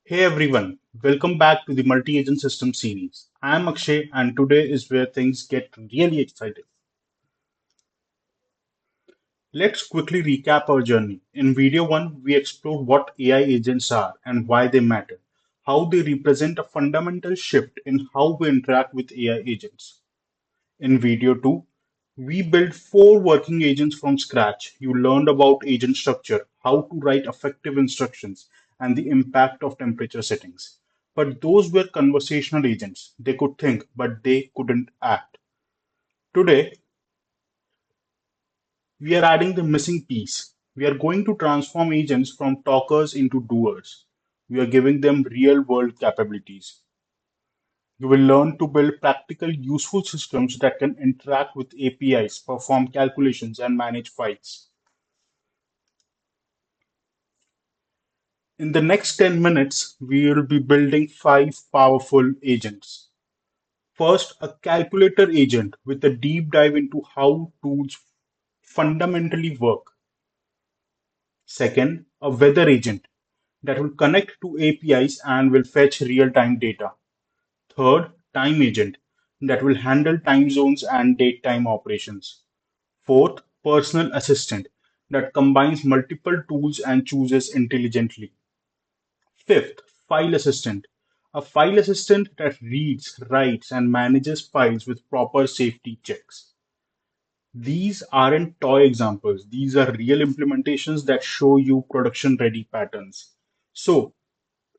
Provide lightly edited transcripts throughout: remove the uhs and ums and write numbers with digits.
Hey everyone, welcome back to the Multi-Agent System series. I'm Akshay and today is where things get really exciting. Let's quickly recap our journey. In video 1, we explored what AI agents are and why they matter, how they represent a fundamental shift in how we interact with AI agents. In video 2, we built 4 working agents from scratch. You learned about agent structure, how to write effective instructions, and the impact of temperature settings. But those were conversational agents. They could think, but they couldn't act. Today, we are adding the missing piece. We are going to transform agents from talkers into doers. We are giving them real world capabilities. You will learn to build practical, useful systems that can interact with APIs, perform calculations, and manage files. In the next 10 minutes, we will be building 5 powerful agents. First, a calculator agent with a deep dive into how tools fundamentally work. Second, a weather agent that will connect to APIs and will fetch real time data. Third, time agent that will handle time zones and date time operations. Fourth, personal assistant that combines multiple tools and chooses intelligently. Fifth, file assistant. A file assistant that reads, writes, and manages files with proper safety checks. These aren't toy examples, these are real implementations that show you production ready patterns. So,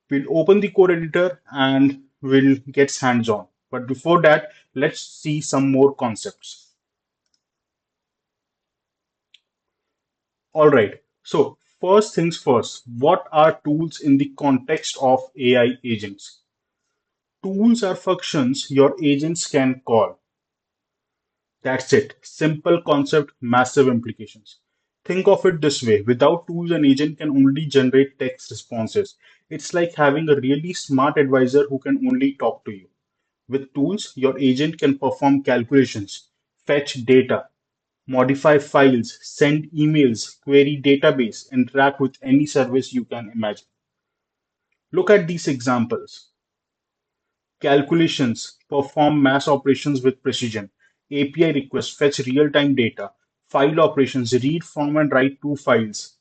we'll open the code editor and we'll get hands on. But before that, let's see some more concepts. All right. So, first things first, what are tools in the context of AI agents? Tools are functions your agents can call. That's it. Simple concept, massive implications. Think of it this way, without tools, an agent can only generate text responses. It's like having a really smart advisor who can only talk to you. With tools, your agent can perform calculations, fetch data, modify files, send emails, query database, interact with any service you can imagine. Look at these examples. Calculations perform mass operations with precision. API requests fetch real-time data. File operations read from and write to files.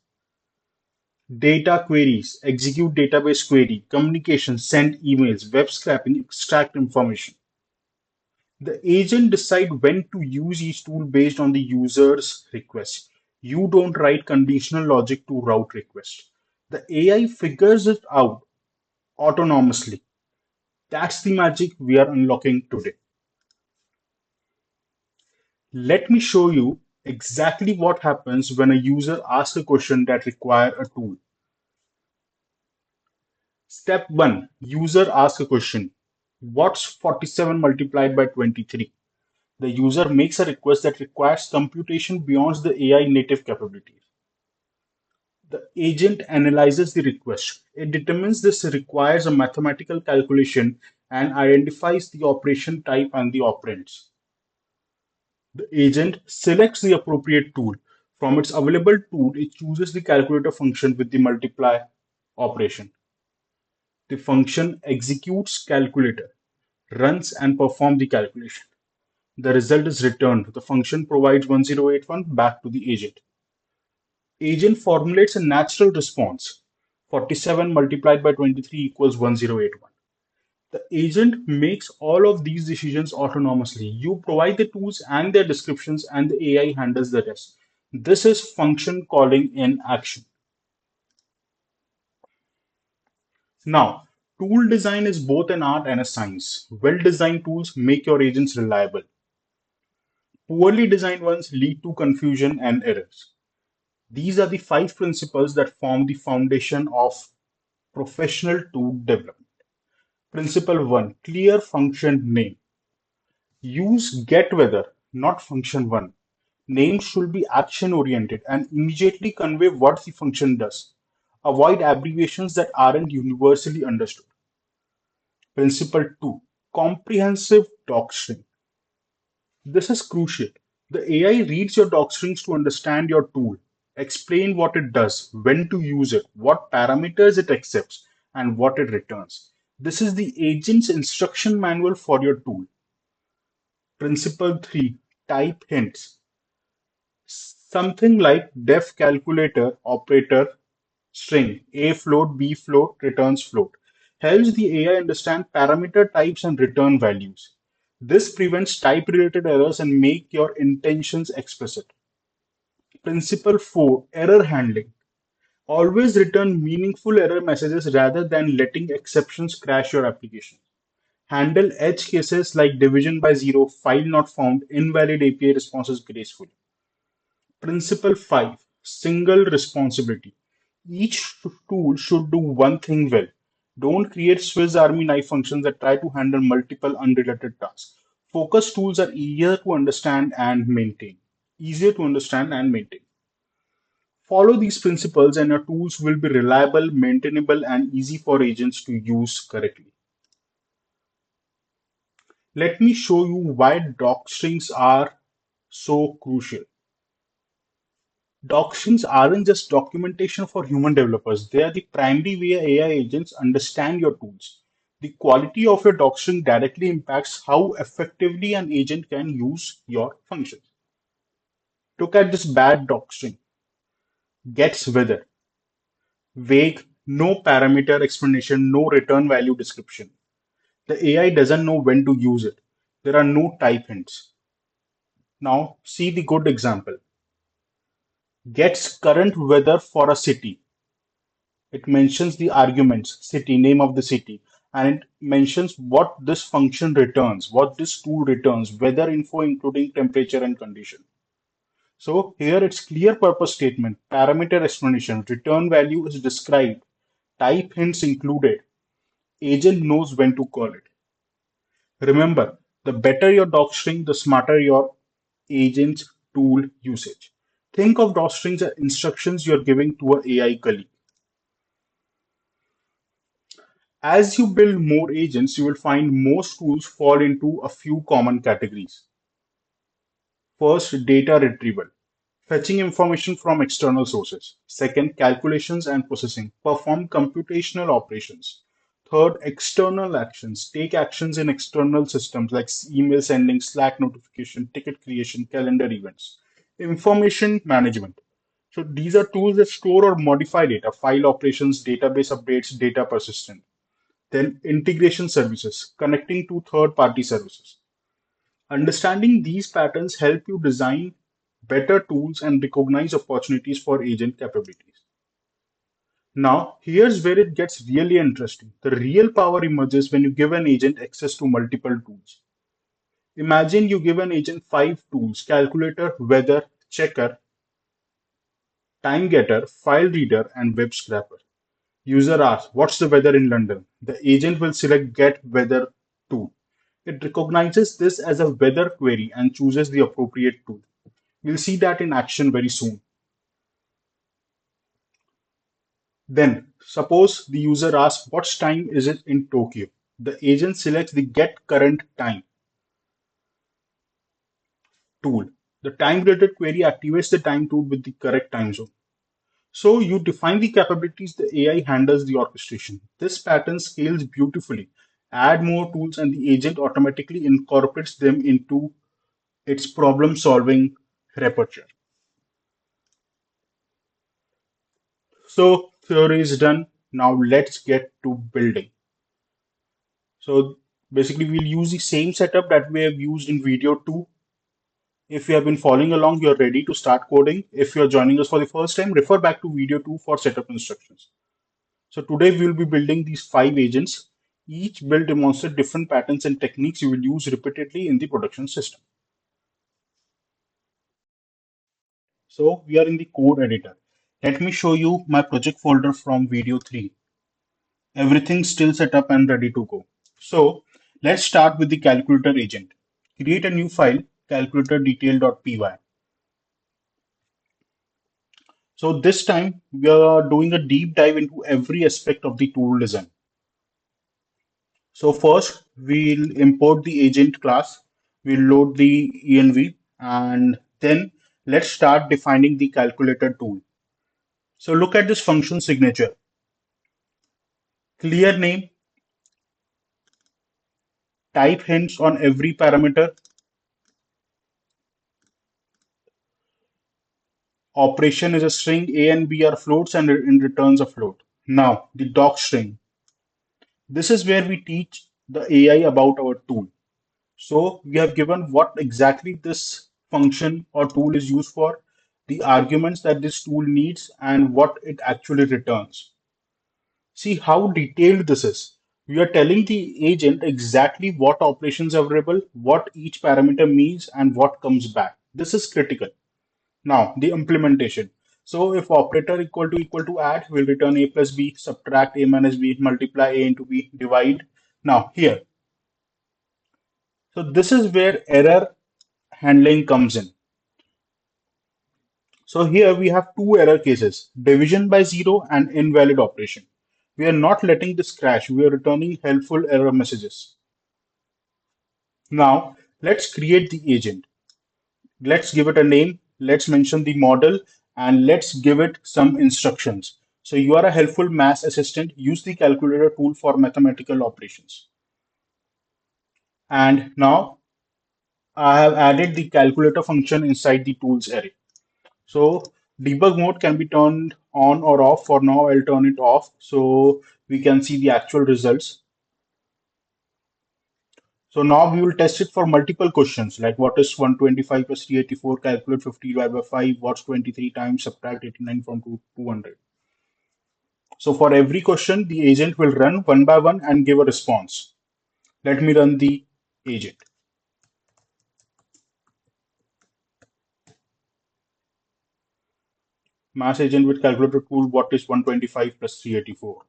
Data queries execute database query. Communications send emails. Web scraping extract information. The agent decide when to use each tool based on the user's request. You don't write conditional logic to route requests. The AI figures it out autonomously. That's the magic we are unlocking today. Let me show you exactly what happens when a user asks a question that requires a tool. Step 1. User asks a question. What's 47 multiplied by 23? The user makes a request that requires computation beyond the AI native capabilities. The agent analyzes the request. It determines this requires a mathematical calculation and identifies the operation type and the operands. The agent selects the appropriate tool. From its available tool, it chooses the calculator function with the multiply operation. The function executes calculator, runs and performs the calculation. The result is returned. The function provides 1081 back to the agent. Agent formulates a natural response. 47 multiplied by 23 equals 1081. The agent makes all of these decisions autonomously. You provide the tools and their descriptions, and the AI handles the rest. This is function calling in action. Now, tool design is both an art and a science. Well designed tools make your agents reliable. Poorly designed ones lead to confusion and errors. These are the 5 principles that form the foundation of professional tool development. Principle 1, clear function name. Use getWeather, not function 1. Names should be action oriented and immediately convey what the function does. Avoid abbreviations that aren't universally understood. Principle 2, comprehensive docstring. This is crucial. The AI reads your docstrings to understand your tool, explain what it does, when to use it, what parameters it accepts, and what it returns. This is the agent's instruction manual for your tool. Principle 3, type hints. Something like def calculator operator string A float, B float, returns float helps the AI understand parameter types and return values. This prevents type related errors and make your intentions explicit. Principle 4, error handling. Always return meaningful error messages rather than letting exceptions crash your application. Handle edge cases like division by zero, file not found, invalid API responses gracefully. Principle 5, single responsibility. Each tool should do one thing well. Don't create Swiss Army knife functions that try to handle multiple unrelated tasks. Focus tools are easier to understand and maintain. Easier to understand and maintain. Follow these principles and your tools will be reliable, maintainable, and easy for agents to use correctly. Let me show you why docstrings are so crucial. Docstrings aren't just documentation for human developers, they are the primary way AI agents understand your tools. The quality of your docstring directly impacts how effectively an agent can use your functions. Look at this bad docstring. Gets weather. Vague, no parameter explanation, no return value description. The AI doesn't know when to use it. There are no type hints. Now, see the good example. Gets current weather for a city. It mentions the arguments, city, name of the city, and it mentions what this function returns, what this tool returns, weather info including temperature and condition. So here it's clear purpose statement, parameter explanation, return value is described, type hints included, agent knows when to call it. Remember, the better your docstring, the smarter your agent's tool usage. Think of docstrings as instructions you're giving to an AI colleague. As you build more agents, you will find most tools fall into a few common categories. First, data retrieval, fetching information from external sources. Second, calculations and processing, perform computational operations. Third, external actions, take actions in external systems like email sending, Slack notification, ticket creation, calendar events. Information management. So these are tools that store or modify data, file operations, database updates, data persistence. Then integration services, connecting to third-party services. Understanding these patterns help you design better tools and recognize opportunities for agent capabilities. Now, here's where it gets really interesting. The real power emerges when you give an agent access to multiple tools. Imagine you give an agent five tools: calculator, weather, checker, time getter, file reader, and web scraper. User asks, what's the weather in London? The agent will select get weather tool. It recognizes this as a weather query and chooses the appropriate tool. We'll see that in action very soon. Then, suppose the user asks, what time is it in Tokyo? The agent selects the get current time tool. The time related query activates the time tool with the correct time zone. So you define the capabilities, the AI handles the orchestration. This pattern scales beautifully. Add more tools and the agent automatically incorporates them into its problem solving repertoire. So theory is done. Now let's get to building. So basically we'll use the same setup that we have used in video 2. If you have been following along, you're ready to start coding. If you're joining us for the first time, refer back to video 2 for setup instructions. So today we will be building these five agents. Each build demonstrates different patterns and techniques you will use repeatedly in the production system. So we are in the code editor. Let me show you my project folder from video 3. Everything's still set up and ready to go. So let's start with the calculator agent. Create a new file, calculatordetail.py. So this time we are doing a deep dive into every aspect of the tool design. So first we'll import the agent class, we'll load the env, and then let's start defining the calculator tool. So look at this function signature. Clear name, type hints on every parameter, operation is a string, A and B are floats and in returns a float. Now, the doc string. This is where we teach the AI about our tool. So we have given what exactly this function or tool is used for, the arguments that this tool needs, and what it actually returns. See how detailed this is. We are telling the agent exactly what operations are available, what each parameter means, and what comes back. This is critical. Now, the implementation. So if operator equal to add, will return a plus b, subtract a minus b, multiply a into b, divide. Now here, so this is where error handling comes in. So here we have two error cases, division by zero and invalid operation. We are not letting this crash. We are returning helpful error messages. Now, let's create the agent. Let's give it a name. Let's mention the model and let's give it some instructions. So you are a helpful math assistant. Use the calculator tool for mathematical operations. And now I have added the calculator function inside the tools array. So debug mode can be turned on or off. For now, I'll turn it off so we can see the actual results. So now we will test it for multiple questions like what is 125 plus 384, calculate 50 divided by 5, what's 23 times, subtract 89 from 200. So for every question, the agent will run one by one and give a response. Let me run the agent. Mass agent with calculator tool, what is 125 plus 384?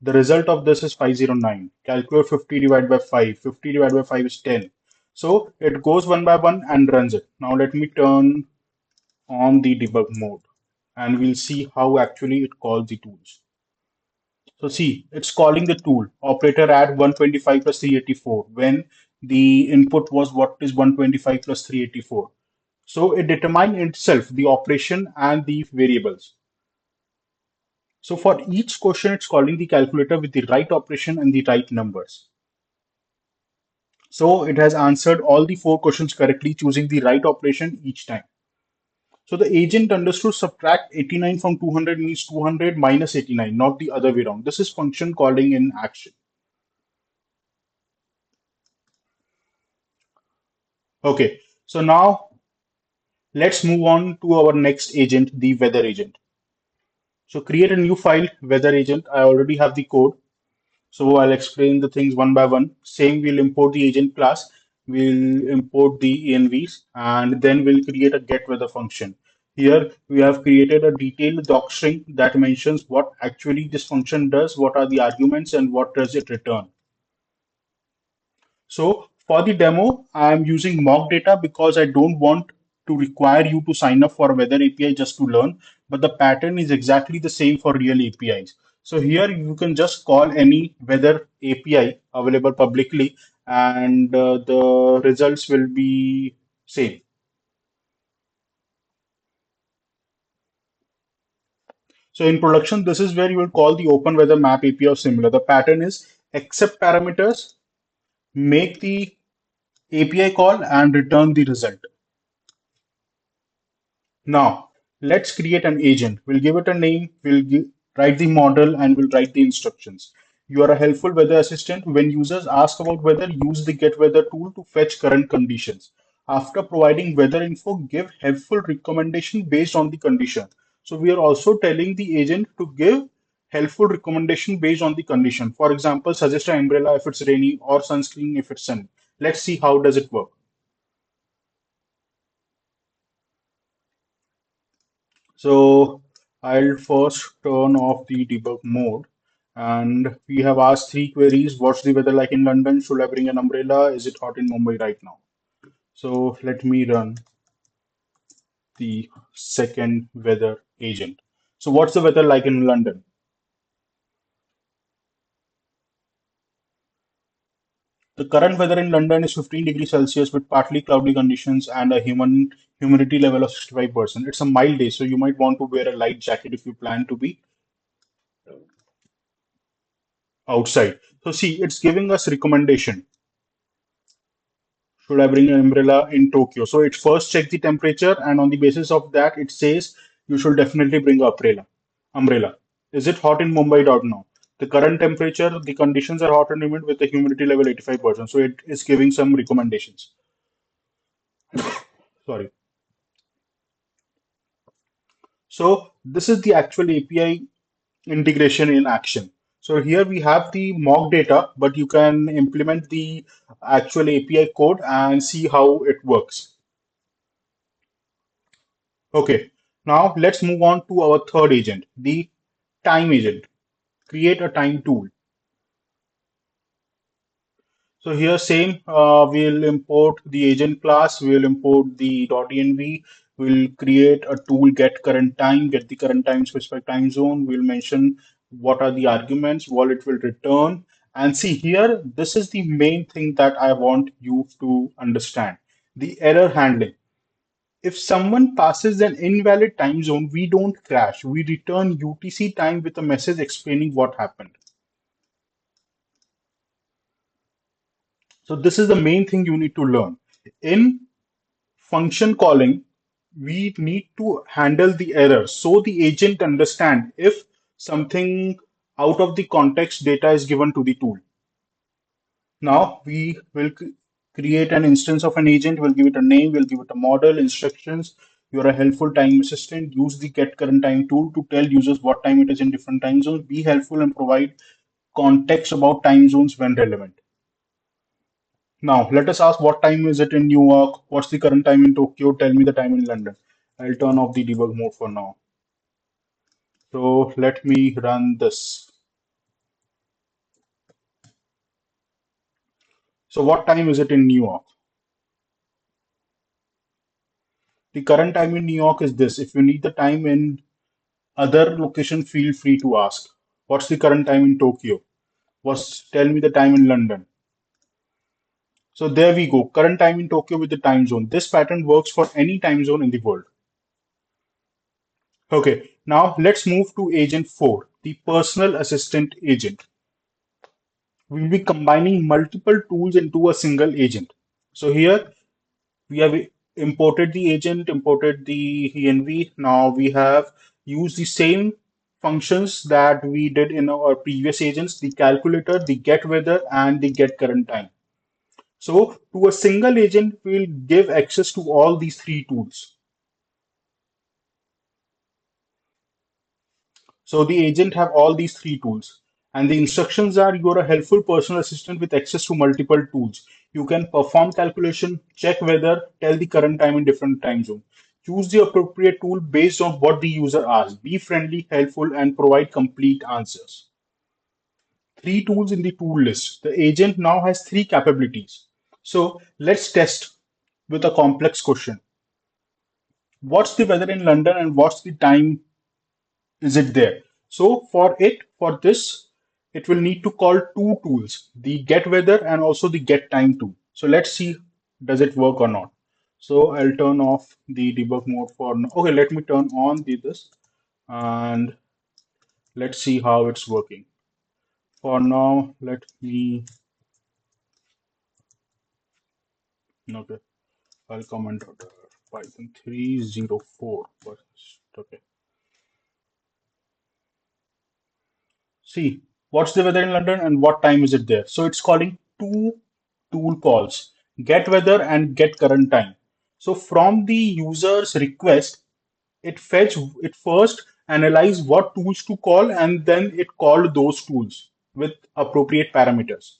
The result of this is 509. Calculate 50 divided by 5. 50 divided by 5 is 10. So it goes one by one and runs it. Now let me turn on the debug mode and we'll see how actually it calls the tools. So see, it's calling the tool operator add 125 plus 384 when the input was what is 125 plus 384. So it determined itself the operation and the variables. So for each question, it's calling the calculator with the right operation and the right numbers. So it has answered all the four questions correctly, choosing the right operation each time. So the agent understood subtract 89 from 200 means 200 minus 89, not the other way around. This is function calling in action. Okay, so now let's move on to our next agent, the weather agent. So create a new file, weather agent. I already have the code. So I'll explain the things one by one. Same, we'll import the agent class, we'll import the envs, and then we'll create a get weather function. Here we have created a detailed docstring that mentions what actually this function does, what are the arguments, and what does it return. So for the demo, I'm using mock data because I don't want to require you to sign up for a weather API just to learn, but the pattern is exactly the same for real APIs. So here you can just call any weather API available publicly and the results will be same. So in production, this is where you will call the open weather map API or similar. The pattern is accept parameters, make the API call and return the result. Now, let's create an agent. We'll give it a name, write the model, and we'll write the instructions. You are a helpful weather assistant. When users ask about weather, use the get weather tool to fetch current conditions. After providing weather info, give helpful recommendation based on the condition. So we are also telling the agent to give helpful recommendation based on the condition. For example, suggest an umbrella if it's rainy or sunscreen if it's sunny. Let's see how does it work. So I'll first turn off the debug mode. And we have asked three queries. What's the weather like in London? Should I bring an umbrella? Is it hot in Mumbai right now? So let me run the second weather agent. So what's the weather like in London? The current weather in London is 15 degrees Celsius with partly cloudy conditions and a human humidity level of 65%. It's a mild day, so you might want to wear a light jacket if you plan to be outside. So see, it's giving us recommendation. Should I bring an umbrella in Tokyo? So it first check the temperature, and on the basis of that, it says you should definitely bring an umbrella. Umbrella. Is it hot in Mumbai? Dot now. The current temperature, the conditions are hot and humid with the humidity level 85%. So it is giving some recommendations. Sorry. So this is the actual API integration in action. So here we have the mock data, but you can implement the actual API code and see how it works. Okay, now let's move on to our third agent, the time agent. Create a time tool. So here same, we'll import the agent class, we'll import the .env, we'll create a tool get current time, get the current time specific time zone, we'll mention what are the arguments, what it will return. And see here, this is the main thing that I want you to understand, the error handling. If someone passes an invalid time zone, we don't crash. We return UTC time with a message explaining what happened. So this is the main thing you need to learn. In function calling, we need to handle the error so the agent understand if something out of the context data is given to the tool. Now we will create an instance of an agent. We'll give it a name. We'll give it a model, instructions. You're a helpful time assistant. Use the get current time tool to tell users what time it is in different time zones. Be helpful and provide context about time zones when relevant. Now let us ask what time is it in New York? What's the current time in Tokyo? Tell me the time in London. I'll turn off the debug mode for now. So let me run this. So what time is it in New York? The current time in New York is this. If you need the time in other location, feel free to ask. What's the current time in Tokyo? Tell me the time in London. So there we go. Current time in Tokyo with the time zone. This pattern works for any time zone in the world. Okay, now let's move to agent 4, the personal assistant agent. We'll be combining multiple tools into a single agent. So here we have imported the agent, imported the env. Now we have used the same functions that we did in our previous agents, the calculator, the get weather, and the get current time. So to a single agent, we'll give access to all these three tools. So the agent have all these three tools. And the instructions are you're a helpful personal assistant with access to multiple tools. You can perform calculation, check weather, tell the current time in different time zone. Choose the appropriate tool based on what the user asks. Be friendly, helpful, and provide complete answers. Three tools in the tool list. The agent now has three capabilities. So let's test with a complex question. What's the weather in London and what's the time is it there? So for this, it will need to call two tools, the get weather and also the get time tool. So let's see, does it work or not? So I'll turn off the debug mode for now. Okay, let me turn on this and let's see how it's working. For now, let me, okay, I'll comment Python 304 first. Okay. See, what's the weather in London and what time is it there? So it's calling two tool calls, get weather and get current time. So from the user's request, it first analyze what tools to call and then it called those tools with appropriate parameters.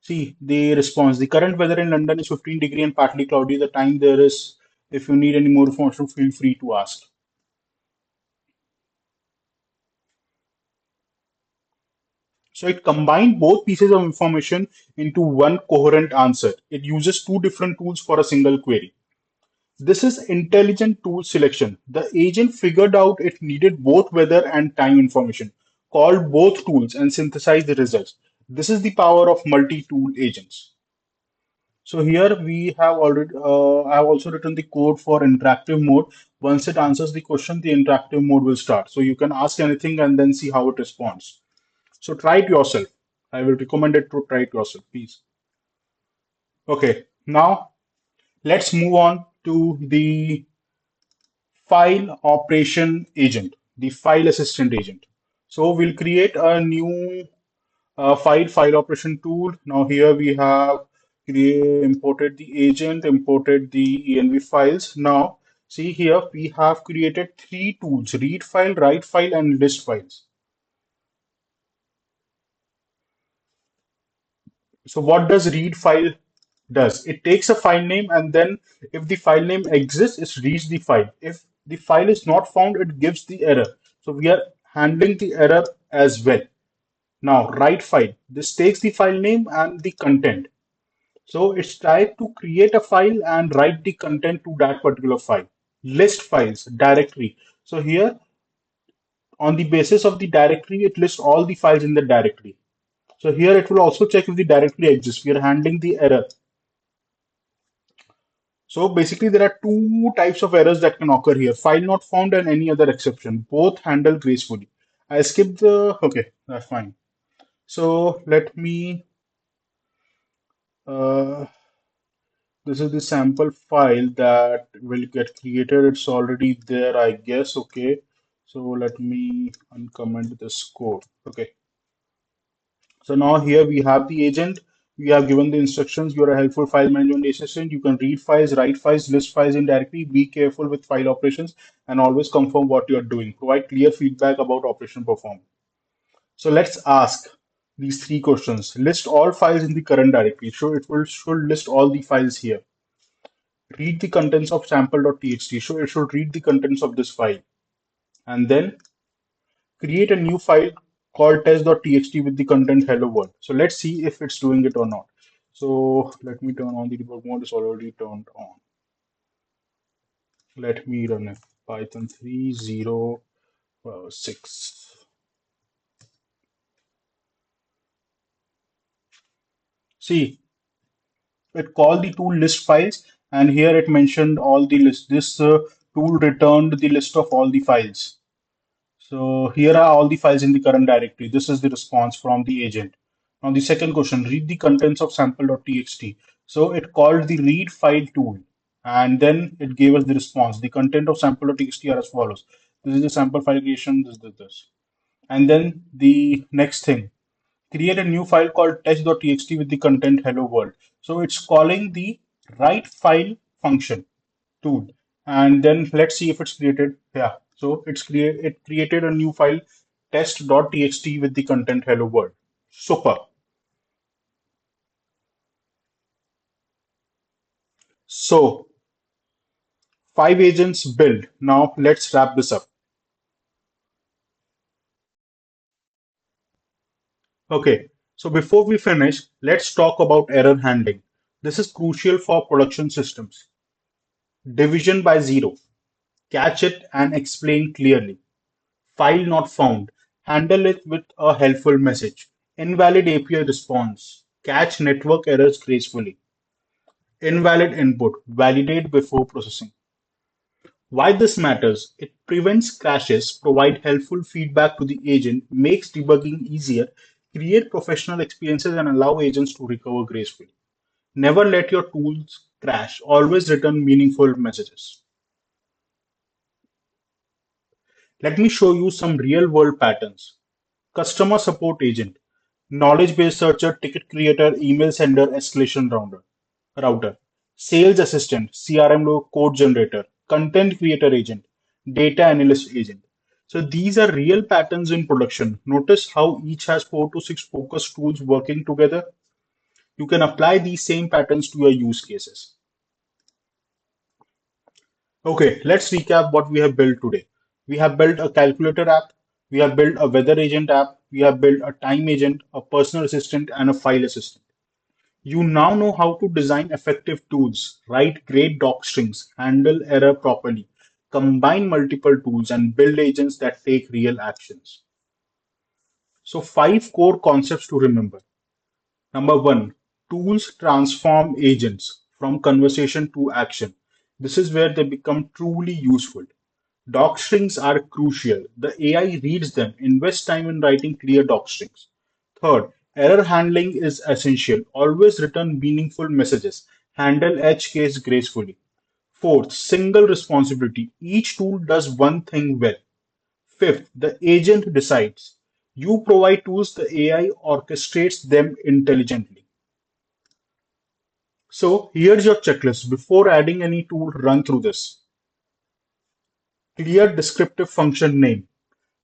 See the response. The current weather in London is 15 degree and partly cloudy. The time there is, if you need any more information, feel free to ask. So it combined both pieces of information into one coherent answer. It uses two different tools for a single query. This is intelligent tool selection. The agent figured out it needed both weather and time information, called both tools, and synthesized the results. This is the power of multi-tool agents. So here we have already, I have also written the code for interactive mode. Once it answers the question, the interactive mode will start. So you can ask anything and then see how it responds. So try it yourself. I will recommend it to try it yourself, please. Okay, now let's move on to the file operation agent, the file assistant agent. So we'll create a new file operation tool. Now here we have imported the agent, imported the env files. Now see here we have created three tools: read file, write file, and list files. So what does read file does? It takes a file name, and then if the file name exists, it reads the file. If the file is not found, it gives the error. So we are handling the error as well. Now write file. This takes the file name and the content. So it's tried to create a file and write the content to that particular file. List files, directory. So here, on the basis of the directory, it lists all the files in the directory. So here it will also check if the directory exists. We are handling the error. So basically, there are two types of errors that can occur here: file not found and any other exception. Both handle gracefully. I skipped the. Okay, that's fine. So let me. Uh, this is the sample file that will get created. It's already there, I guess. Okay. So let me uncomment this code. Okay. So now here we have the agent. We have given the instructions. You're a helpful file management assistant. You can read files, write files, list files in directory. Be careful with file operations and always confirm what you're doing. Provide clear feedback about operation performance. So let's ask these three questions. List all files in the current directory. So it will should list all the files here. Read the contents of sample.txt. So it should read the contents of this file. And then create a new file called test.txt with the content hello world. So let's see if it's doing it or not. So let me turn on the debug mode. It's already turned on. Let me run it. Python 3.0.6. See, it called the tool list files, and here it mentioned all the list. This tool returned the list of all the files. So here are all the files in the current directory. This is the response from the agent. Now the second question, read the contents of sample.txt. So it called the read file tool, and then it gave us the response. The content of sample.txt are as follows. This is the sample file creation, this. And then the next thing, create a new file called test.txt with the content hello world. So it's calling the write file function tool. And then let's see if it's created. Yeah. So it created a new file test.txt with the content hello world. Super. So five agents built. Now let's wrap this up. Okay. So before we finish, let's talk about error handling. This is crucial for production systems. Division by zero. Catch it and explain clearly. File not found. Handle it with a helpful message. Invalid API response. Catch network errors gracefully. Invalid input. Validate before processing. Why this matters? It prevents crashes, provide helpful feedback to the agent, makes debugging easier, create professional experiences, and allow agents to recover gracefully. Never let your tools crash. Always return meaningful messages. Let me show you some real world patterns. Customer support agent, knowledge base searcher, ticket creator, email sender, escalation router, sales assistant, CRM code generator, content creator agent, data analyst agent. So these are real patterns in production. Notice how each has 4 to 6 focus tools working together. You can apply these same patterns to your use cases. Okay, let's recap what we have built today. We have built a calculator app, we have built a weather agent app, we have built a time agent, a personal assistant, and a file assistant. You now know how to design effective tools, write great docstrings, handle error properly, combine multiple tools, and build agents that take real actions. So, five core concepts to remember. Number one, tools transform agents from conversation to action. This is where they become truly useful. Docstrings are crucial. The AI reads them, invests time in writing clear docstrings. Third, error handling is essential. Always return meaningful messages. Handle edge case gracefully. Fourth, single responsibility. Each tool does one thing well. Fifth, the agent decides. You provide tools, the AI orchestrates them intelligently. So here's your checklist. Before adding any tool, run through this. Clear descriptive function name,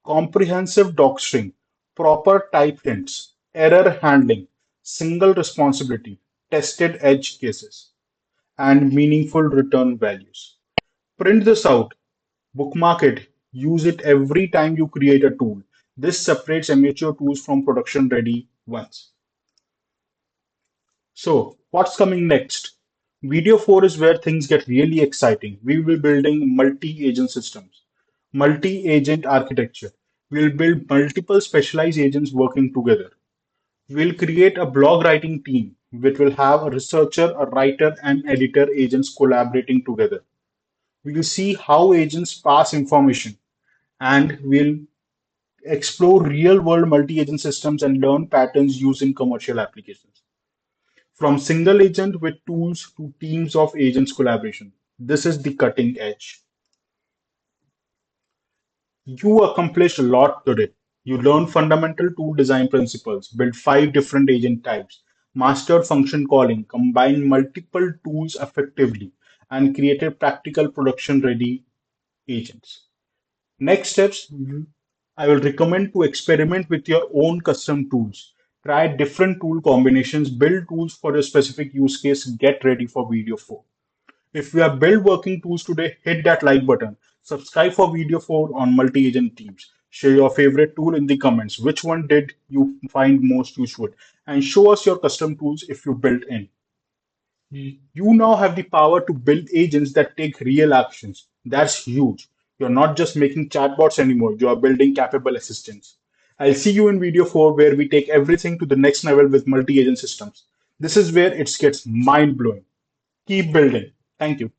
comprehensive docstring, proper type hints, error handling, single responsibility, tested edge cases, and meaningful return values. Print this out, bookmark it, use it every time you create a tool. This separates amateur tools from production ready ones. So, what's coming next? Video 4 is where things get really exciting. We will be building multi-agent systems, multi-agent architecture. We'll build multiple specialized agents working together. We'll create a blog writing team which will have a researcher, a writer, and editor agents collaborating together. We'll see how agents pass information and we'll explore real-world multi-agent systems and learn patterns used in commercial applications. From single agent with tools to teams of agents collaboration. This is the cutting edge. You accomplished a lot today. You learned fundamental tool design principles, built 5 different agent types, mastered function calling, combined multiple tools effectively, and created practical production ready agents. Next steps, I will recommend to experiment with your own custom tools. Try different tool combinations, build tools for a specific use case, get ready for video 4. If you have built working tools today, hit that like button. Subscribe for video 4 on multi-agent teams. Share your favorite tool in the comments. Which one did you find most useful? And show us your custom tools if you built in. You now have the power to build agents that take real actions. That's huge. You're not just making chatbots anymore, you are building capable assistants. I'll see you in video 4 where we take everything to the next level with multi agent systems. This is where it gets mind blowing. Keep building. Thank you.